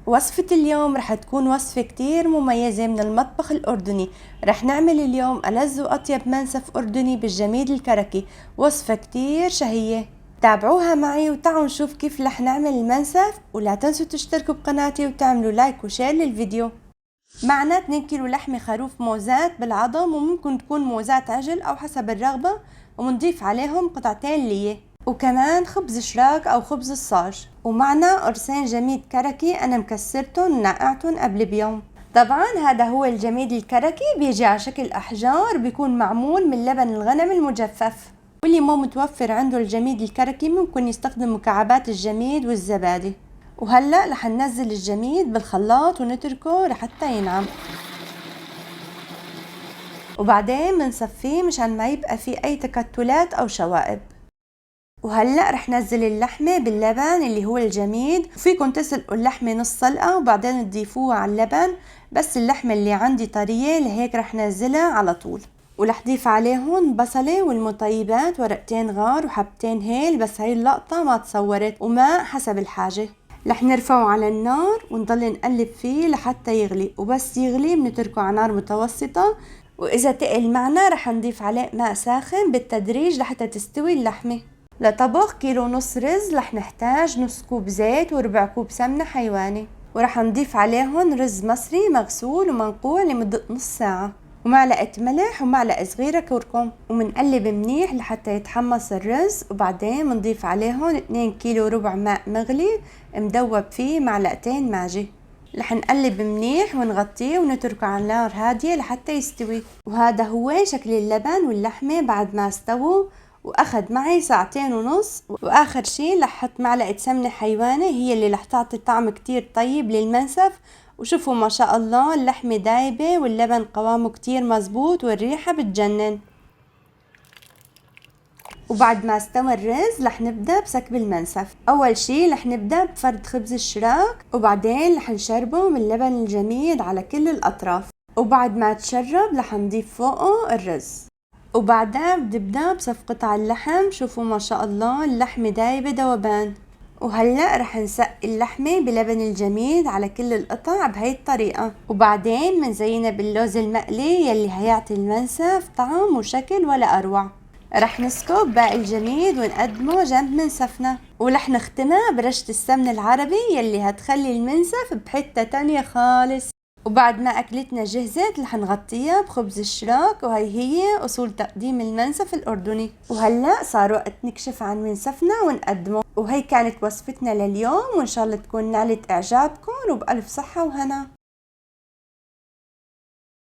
وصفة اليوم رح تكون وصفة كتير مميزة من المطبخ الأردني. رح نعمل اليوم ألذ وأطيب منسف أردني بالجميد الكركي، وصفة كتير شهية. تابعوها معي وتعالوا نشوف كيف رح نعمل المنسف، ولا تنسوا تشتركوا بقناتي وتعملوا لايك وشير للفيديو. معنا 2 كيلو لحمة خروف موزات بالعظم، وممكن تكون موزات عجل أو حسب الرغبة، ومنضيف عليهم قطعتين ليه، وكمان خبز شراك أو خبز الصاج، ومعنا قرصين جميد كركي أنا مكسرتن ونقعتن قبل بيوم. طبعا هذا هو الجميد الكركي، بيجي على شكل أحجار، بيكون معمول من لبن الغنم المجفف. واللي مو متوفر عنده الجميد الكركي ممكن يستخدم مكعبات الجميد والزبادي. وهلأ رح ننزل الجميد بالخلاط ونتركه لحتى ينعم، وبعدين بنصفيه مشان ما يبقى فيه أي تكتلات أو شوائب. وهلأ رح نزل اللحمة باللبن اللي هو الجميد، وفيكن تسلقوا اللحمة نص سلقة وبعدين تضيفوها على اللبن، بس اللحمة اللي عندي طرية لهيك رح نزلها على طول. ورح ضيف عليهم بصلة والمطيبات، ورقتين غار وحبتين هيل، بس هاي اللقطة ما تصورت، وماء حسب الحاجة. رح نرفعه على النار ونضل نقلب فيه لحتى يغلي، وبس يغلي بنتركه على نار متوسطة، وإذا تقل معنا رح نضيف عليه ماء ساخن بالتدريج لحتى تستوي اللحمة. لطبخ كيلو ونص رز رح نحتاج نص كوب زيت وربع كوب سمنة حيواني، ورح نضيف عليهم رز مصري مغسول ومنقوع لمدة نص ساعة، ومعلقة ملح ومعلقة صغيرة كركم، ومنقلب منيح لحتى يتحمص الرز. وبعدين بنضيف عليهم 2 كيلو وربع ماء مغلي مدوب فيه معلقتين ماجي. رح نقلب منيح ونغطيه ونتركه على نار هادية لحتى يستوي. وهذا هو شكل اللبن واللحمة بعد ما استووا، واخد معي 2.5 ساعة. واخر شي رح احط معلقة سمنة حيواني، هي اللي رح تعطي طعم كتير طيب للمنسف. وشوفوا ما شاء الله اللحمة دايبة واللبن قوامه كتير مزبوط والريحة بتجنن. وبعد ما استوى الرز رح نبدأ بسكب المنسف. أول شي رح نبدأ بفرد خبز الشراك، وبعدين رح نشربه من اللبن الجميد على كل الأطراف، وبعد ما تشرب رح نضيف فوقه الرز، وبعدها بنبدأ بصف قطع اللحم. شوفوا ما شاء الله اللحمة دايبة دوبان. وهلأ رح نسقي اللحمة بلبن الجميد على كل القطع بهي الطريقة، وبعدين منزينها باللوز المقلي يلي هيعطي المنسف طعم وشكل ولا أروع. رح نسكب باقي الجميد ونقدمه جنب منسفنا، ورح نختمها برشة السمن العربي يلي هتخلي المنسف بحتة تانية خالص. وبعد ما أكلتنا جهزت رح نغطيها بخبز الشراك، وهي هي أصول تقديم المنسف الأردني. وهلأ صار وقت نكشف عن منسفنا ونقدمه. وهي كانت وصفتنا لليوم، وإن شاء الله تكون نالت إعجابكم، وبألف صحة وهنا.